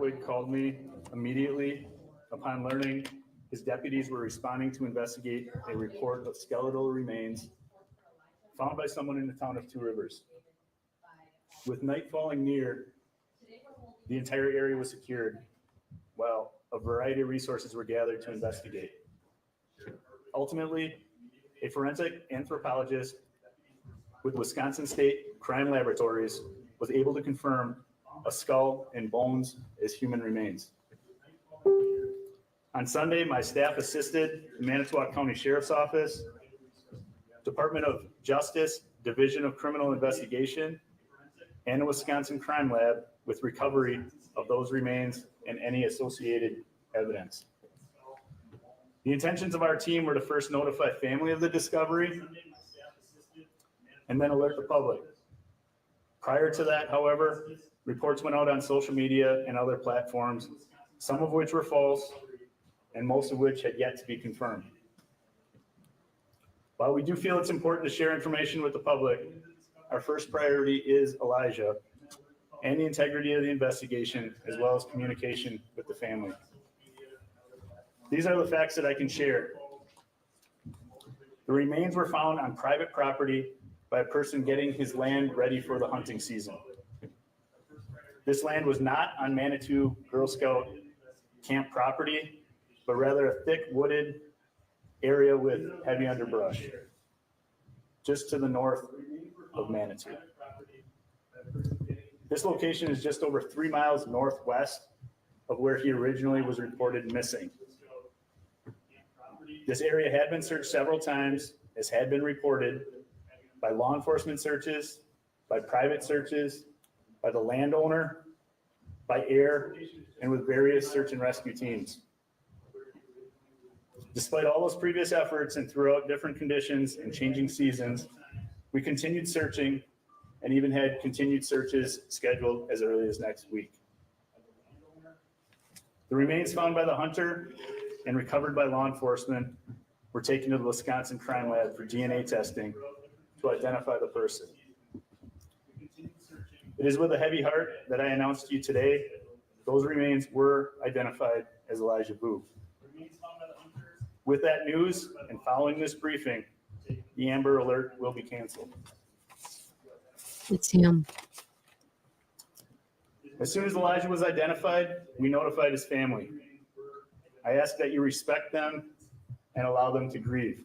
Hartwig called me immediately upon learning his deputies were responding to investigate a report of skeletal remains found by someone in the town of Two Rivers. With night falling near, the entire area was secured while a variety of resources were gathered to investigate. Ultimately, a forensic anthropologist with Wisconsin State Crime Laboratories was able to confirm a skull and bones as human remains. On Sunday, my staff assisted the Manitowoc County Sheriff's Office, Department of Justice, Division of Criminal Investigation, and the Wisconsin Crime Lab with recovery of those remains and any associated evidence. The intentions of our team were to first notify family of the discovery and then alert the public. Prior to that, however, reports went out on social media and other platforms, some of which were false and most of which had yet to be confirmed. While we do feel it's important to share information with the public, our first priority is Elijah and the integrity of the investigation, as well as communication with the family. These are the facts that I can share. The remains were found on private property by a person getting his land ready for the hunting season. This land was not on Manitou Girl Scout camp property, but rather a thick wooded area with heavy underbrush, just to the north of Manitou. This location is just over 3 miles northwest of where he originally was reported missing. This area had been searched several times, as had been reported, by law enforcement searches, by private searches, by the landowner, by air, and with various search and rescue teams. Despite all those previous efforts and throughout different conditions and changing seasons, we continued searching and even had continued searches scheduled as early as next week. The remains found by the hunter and recovered by law enforcement were taken to the Wisconsin Crime Lab for DNA testing to identify the person. It is with a heavy heart that I announce to you today, those remains were identified as Elijah Booth. With that news and following this briefing, the Amber Alert will be canceled. It's him. As soon as Elijah was identified, we notified his family. I ask that you respect them and allow them to grieve.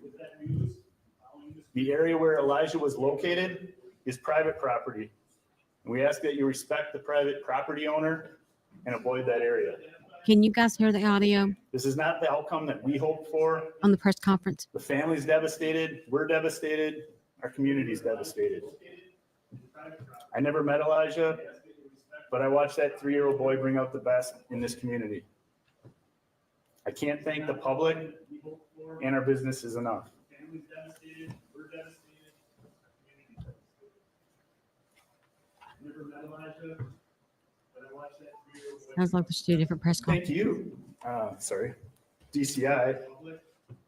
The area where Elijah was located is private property, and we ask that you respect the private property owner and avoid that area. Can you guys hear the audio This is not the outcome that we hoped for. on the press conference? The family's devastated, we're devastated, our community's devastated. I never met Elijah, but I watched that 3-year-old boy bring out the best in this community. I can't thank the public and our businesses enough. Sounds like there's 2 different press Thank conferences. you, DCI,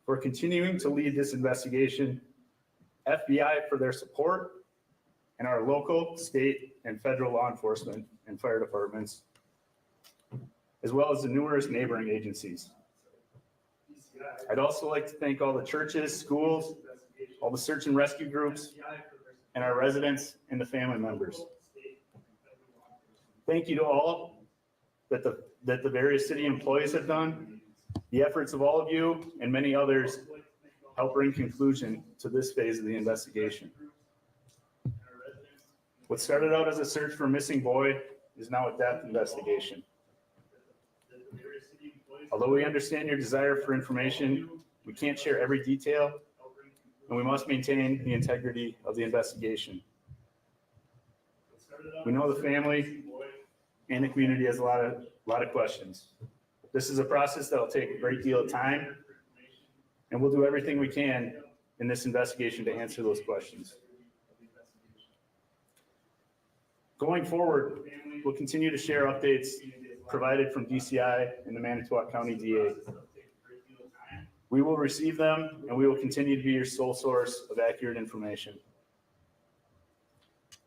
for continuing to lead this investigation, FBI for their support, and our local, state, and federal law enforcement and fire departments, as well as the numerous neighboring agencies. I'd also like to thank all the churches, schools, all the search and rescue groups, and our residents and the family members. Thank you to all that the various city employees have done. The efforts of all of you and many others help bring conclusion to this phase of the investigation. What started out as a search for a missing boy is now a death investigation. Although we understand your desire for information, we can't share every detail, and we must maintain the integrity of the investigation. We know the family and the community has a lot of questions. This is a process that will take a great deal of time, and we'll do everything we can in this investigation to answer those questions. Going forward, we'll continue to share updates provided from DCI and the Manitowoc County DA. We will receive them, and we will continue to be your sole source of accurate information.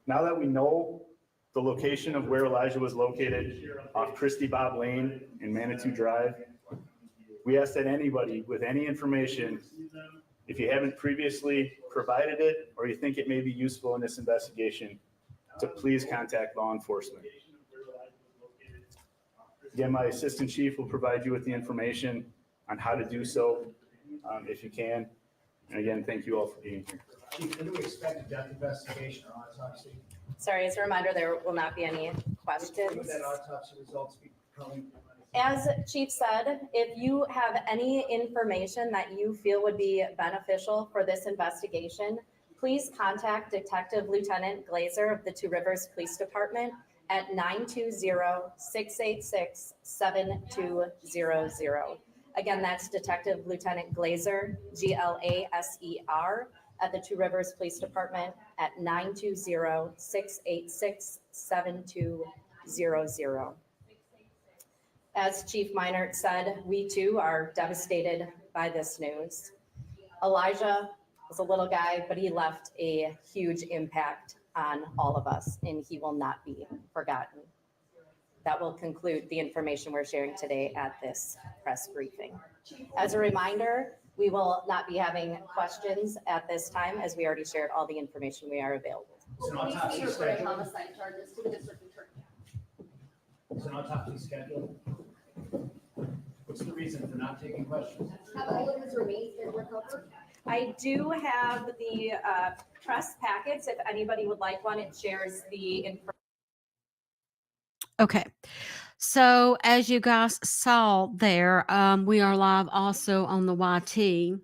Now that we know the location of where Elijah was located off Christie Bob Lane and Manitou Drive. We ask that anybody with any information, if you haven't previously provided it or you think it may be useful in this investigation, to please contact law enforcement. Again, my assistant chief will provide you with the information on how to do so if you can. And again, thank you all for being here. Chief, when do we expect a death investigation or autopsy? Sorry, as a reminder, there will not be any When questions. would that autopsy results be coming? As Chief said, if you have any information that you feel would be beneficial for this investigation, please contact Detective Lieutenant Glazer of the Two Rivers Police Department at 920-686-7200. Again, that's Detective Lieutenant Glazer, Glaser, at the Two Rivers Police Department at 920-686-7200. As Chief Meinert said, we too are devastated by this news. Elijah was a little guy, but he left a huge impact on all of us, and he will not be forgotten. That will conclude the information we're sharing today at this press briefing. As a reminder, we will not be having questions at this time, as we already shared all the information we are available. Is an autopsy scheduled? homicide charges to the district attorney. Is an autopsy scheduled? What's the reason for not taking questions? Have all of his remains been recovered? I do have the press packets. If anybody would like one, it shares the information. Okay. So as you guys saw there, we are live also on the YT.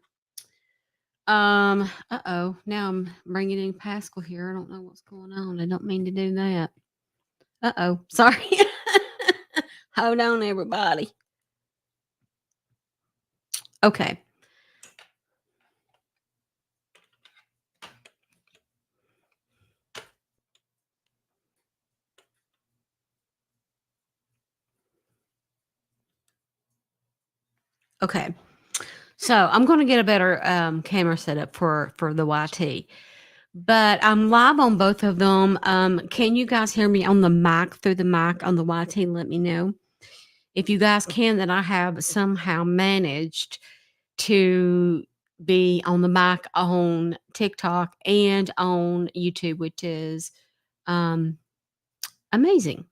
Uh-oh. Now I'm bringing in Pascal here. I don't know what's going on. I don't mean to do that. Uh-oh. Sorry. Hold on, everybody. Okay. Okay. So I'm going to get a better camera setup for the YT. But I'm live on both of them. Can you guys hear me on the mic, through the mic on the YT? Let me know. If you guys can, then I have somehow managed to be on the mic on TikTok and on YouTube, which is amazing.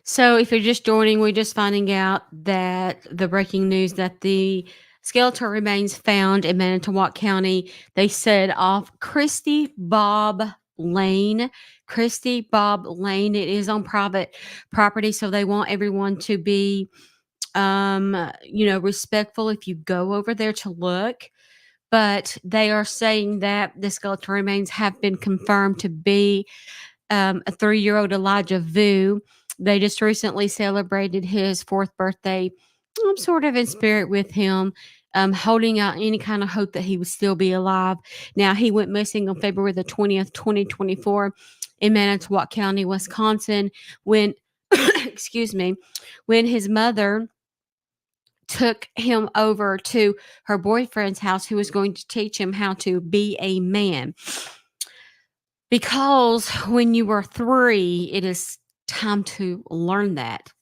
So if you're just joining, we're just finding out that the breaking news that the skeletal remains found in Manitowoc County, they said off Christie Bob Lane. Christie Bob Lane. It is on private property, so they want everyone to be respectful if you go over there to look. But they are saying that the skeletal remains have been confirmed to be a 3-year-old Elijah Vu. They just recently celebrated his 4th birthday. I'm sort of in spirit with him, holding out any kind of hope that he would still be alive. Now, he went missing on February the 20th, 2024 in Manitowoc County, Wisconsin, when, excuse me, when his mother took him over to her boyfriend's house, who was going to teach him how to be a man. Because when you were 3, it is time to learn that.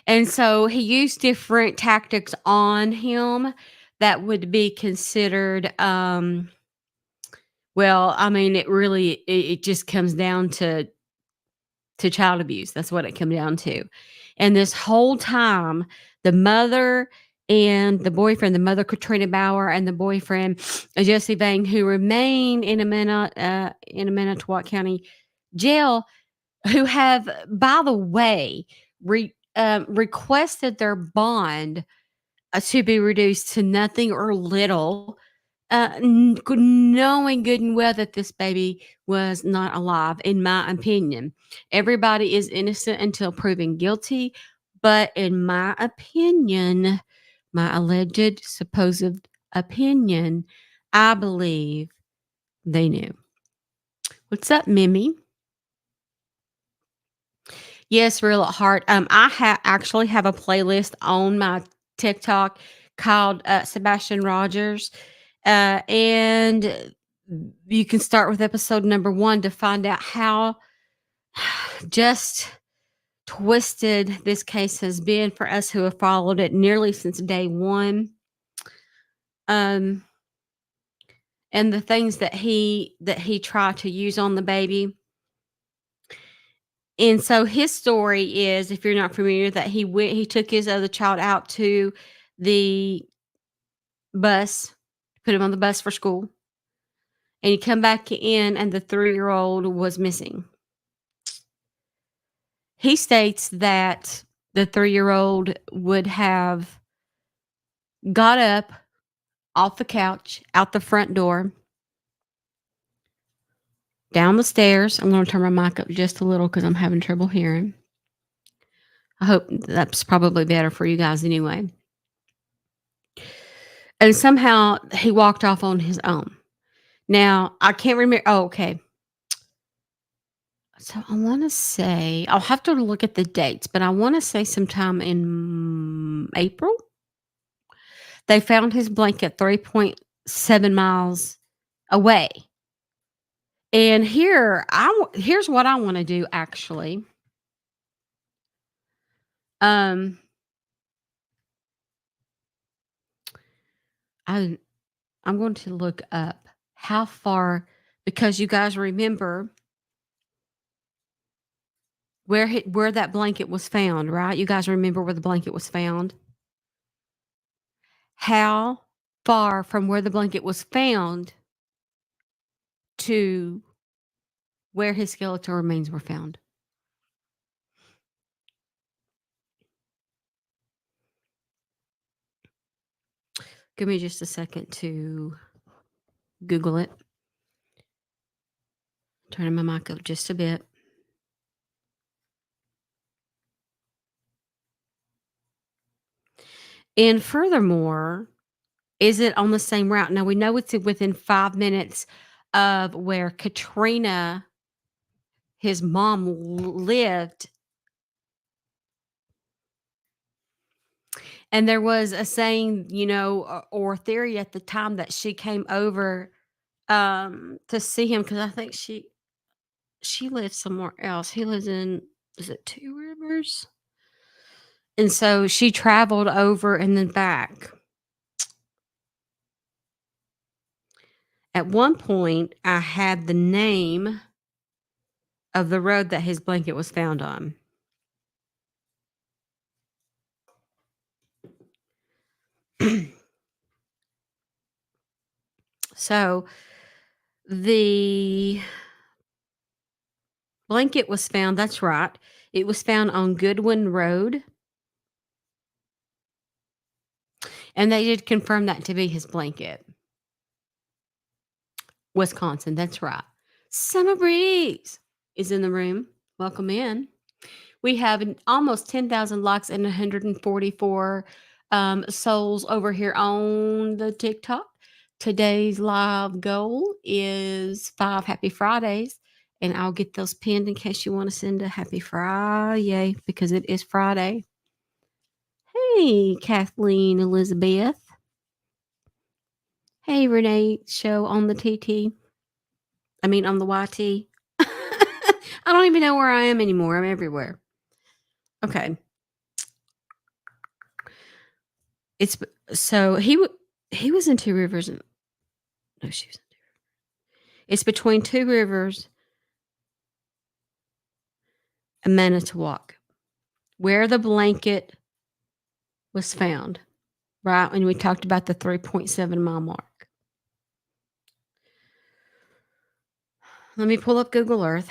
And so he used different tactics on him that would be considered, it really, it just comes down to child abuse. That's what it came down to. And this whole time, the mother and the boyfriend, the mother Katrina Bauer and the boyfriend Jesse Vang, who remain in a Manitowoc County jail, who have, by the way, requested their bond to be reduced to nothing or little, knowing good and well that this baby was not alive, in my opinion. Everybody is innocent until proven guilty, but in my opinion, my alleged supposed opinion, I believe they knew. What's up, Mimi? Yes, real at heart. I actually have a playlist on my TikTok called Sebastian Rogers. And you can start with episode number 1 to find out how just twisted this case has been for us who have followed it nearly since day 1. And the things that he tried to use on the baby. And so his story is, if you're not familiar, that he took his other child out to the bus, put him on the bus for school, and he come back in and the 3-year-old was missing. He states that the 3-year-old would have got up off the couch, out the front door, down the stairs. I'm going to turn my mic up just a little because I'm having trouble hearing. I hope that's probably better for you guys anyway. And somehow he walked off on his own. Now, I can't remember. Oh, okay. So I want to say, I'll have to look at the dates, but I want to say sometime in April, they found his blanket 3.7 miles away. And here's what I want to do actually. I'm going to look up how far, because you guys remember where that blanket was found, right? You guys remember where the blanket was found? How far from where the blanket was found to where his skeletal remains were found? Give me just a second to Google it. Turning my mic up just a bit. And furthermore, is it on the same route? Now, we know it's within 5 minutes of where Katrina, his mom, lived. And there was a saying, or theory at the time that she came over to see him, because I think she lives somewhere else. He lives in, is it Two Rivers? And so she traveled over and then back. At one point, I had the name of the road that his blanket was found on. So the blanket was found, that's right. It was found on Goodwin Road. And they did confirm that to be his blanket. Wisconsin, that's right. Summer Breeze is in the room. Welcome in. We have almost 10,000 likes and 144 souls over here on the TikTok. Today's live goal is 5 Happy Fridays, and I'll get those pinned in case you want to send a Happy Friday, because it is Friday. Hey, Kathleen Elizabeth. Hey, Renee Show on the TT. I mean, on the YT. I don't even know where I am anymore. I'm everywhere. Okay. It's so he was in Two Rivers. No, she was in Two Rivers. It's between Two Rivers and Manitowoc, where the blanket was found, right? And we talked about the 3.7 mile mark. Let me pull up Google Earth.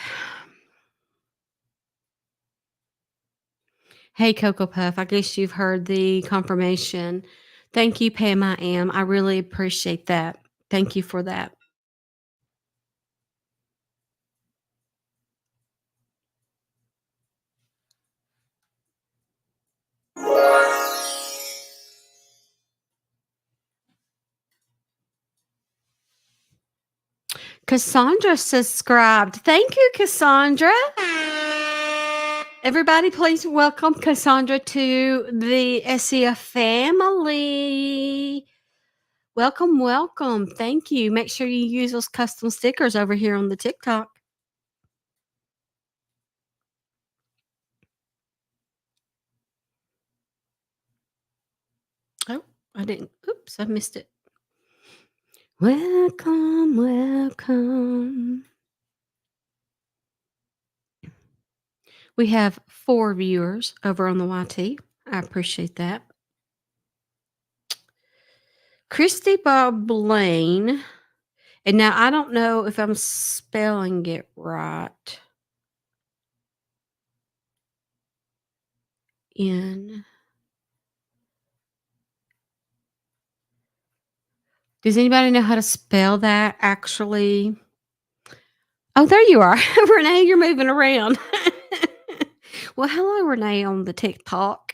Hey, Cocoa Puff, I guess you've heard the confirmation. Thank you, Pam. I am. I really appreciate that. Thank you for that. Cassandra subscribed. Thank you, Cassandra. Everybody, please welcome Cassandra to the SEF family. Welcome, welcome. Thank you. Make sure you use those custom stickers over here on the TikTok. Oh, I didn't. Oops, I missed it. Welcome, welcome. We have 4 viewers over on the YT. I appreciate that. Christy Bob Blaine. And now I don't know if I'm spelling it right. Does anybody know how to spell that actually? Oh, there you are. Renee, you're moving around. Well, hello, Renee, on the TikTok.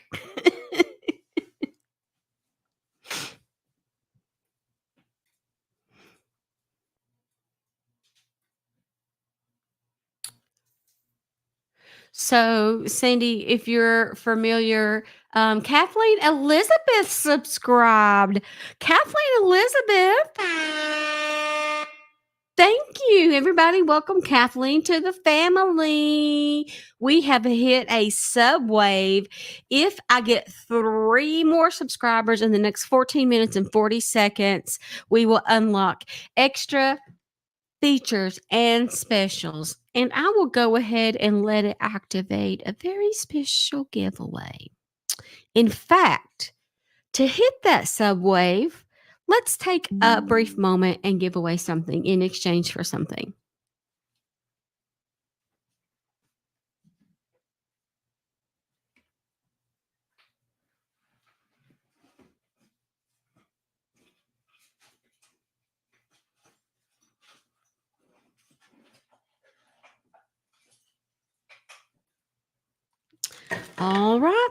So, Sandy, if you're familiar, Kathleen Elizabeth subscribed. Kathleen Elizabeth. Thank you, everybody. Welcome, Kathleen, to the family. We have hit a sub wave. If I get 3 more subscribers in the next 14 minutes and 40 seconds, we will unlock extra features and specials. And I will go ahead and let it activate a very special giveaway. In fact, to hit that sub wave, let's take a brief moment and give away something in exchange for something. All right.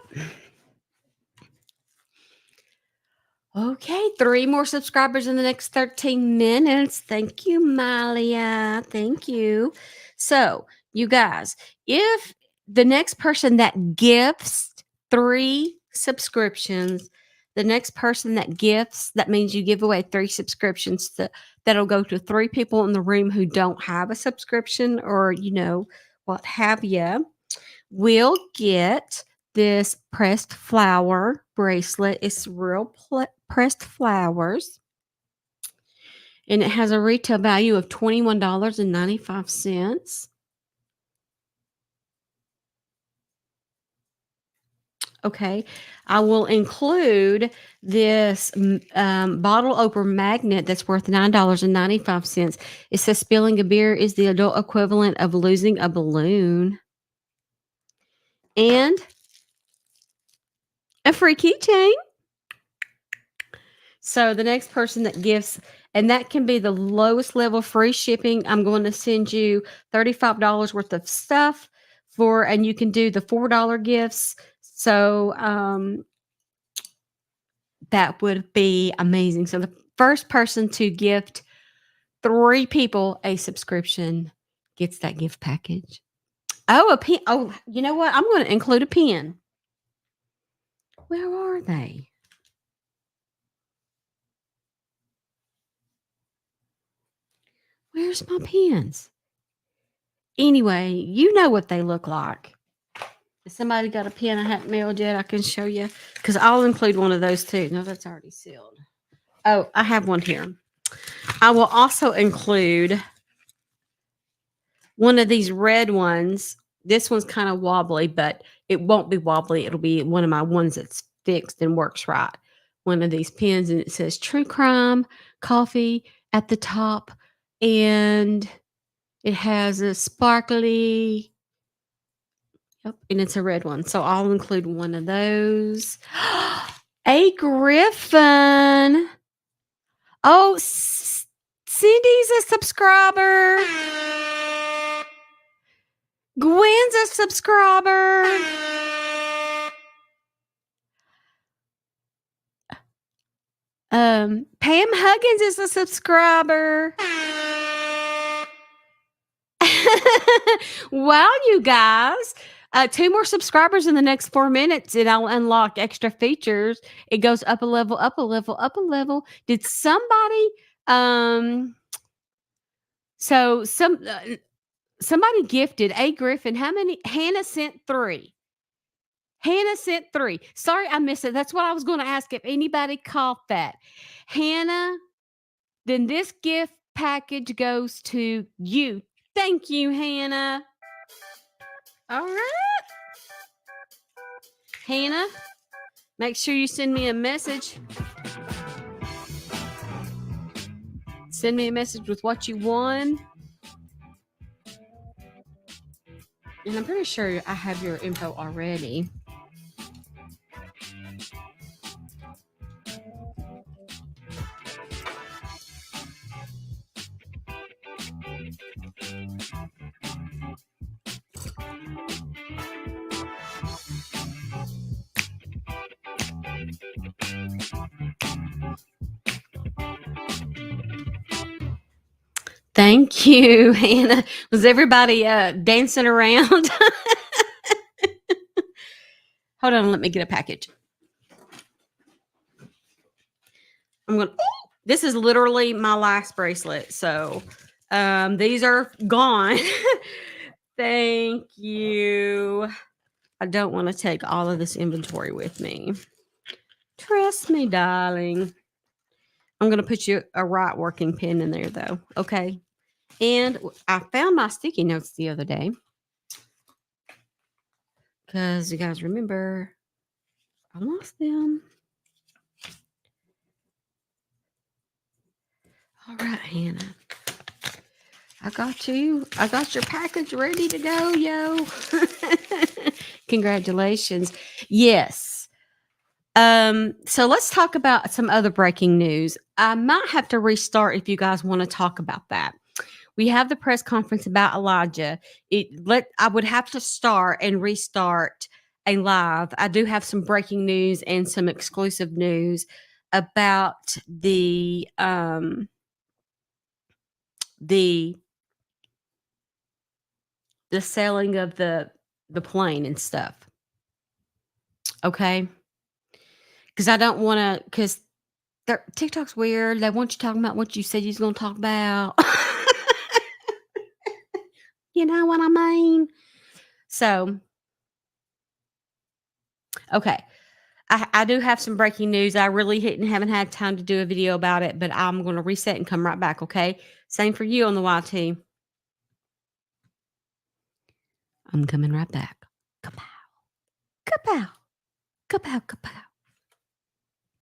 Okay, 3 more subscribers in the next 13 minutes. Thank you, Malia. Thank you. So, you guys, if the next person that gifts 3 subscriptions, the next person that gifts, that means you give away 3 subscriptions that'll go to 3 people in the room who don't have a subscription or, what have you, will get this pressed flower bracelet. It's real pressed flowers. And it has a retail value of $21.95. Okay. I will include this bottle opener magnet that's worth $9.95. It says spilling a beer is the adult equivalent of losing a balloon. And a free keychain. So the next person that gifts, and that can be the lowest level free shipping. I'm going to send you $35 worth of stuff and you can do the $4 gifts. So that would be amazing. So the first person to gift 3 people a subscription gets that gift package. Oh, a pen. Oh, you know what? I'm going to include a pen. Where are they? Where's my pens? Anyway, you know what they look like. If somebody got a pen I haven't mailed yet, I can show you. Because I'll include one of those too. No, that's already sealed. Oh, I have one here. I will also include one of these red ones. This one's kind of wobbly, but it won't be wobbly. It'll be one of my ones that's fixed and works right. One of these pens, and it says True Crime Coffee at the top. And it has a sparkly, yep, and it's a red one. So I'll include one of those. A griffin. Oh, Cindy's a subscriber. Gwen's a subscriber. Pam Huggins is a subscriber. Wow, you guys. 2 more subscribers in the next 4 minutes, and I'll unlock extra features. It goes up a level, up a level, up a level. Did somebody, so somebody gifted A Griffin. How many? Hannah sent 3. Hannah sent 3. Sorry, I missed it. That's what I was going to ask if anybody caught that. Hannah, then this gift package goes to you. Thank you, Hannah. All right. Hannah, make sure you send me a message. Send me a message with what you won. And I'm pretty sure I have your info already. Thank you, Hannah. Was everybody dancing around? Hold on, let me get a package. This is literally my last bracelet. So these are gone. Thank you. I don't want to take all of this inventory with me. Trust me, darling. I'm going to put you a right working pen in there, though. Okay. And I found my sticky notes the other day. Because you guys remember, I lost them. All right, Hannah. I got you. I got your package ready to go, yo. Congratulations. Yes. So let's talk about some other breaking news. I might have to restart if you guys want to talk about that. We have the press conference about Elijah. I would have to start and restart a live. I do have some breaking news and some exclusive news about the selling of the plane and stuff. Okay? Because I don't want to, because TikTok's weird. They want you talking about what you said you was going to talk about. You know what I mean? So, okay. I do have some breaking news. I really haven't had time to do a video about it, but I'm going to reset and come right back, okay? Same for you on the YT. I'm coming right back. Kapow. Kapow. Kapow, kapow.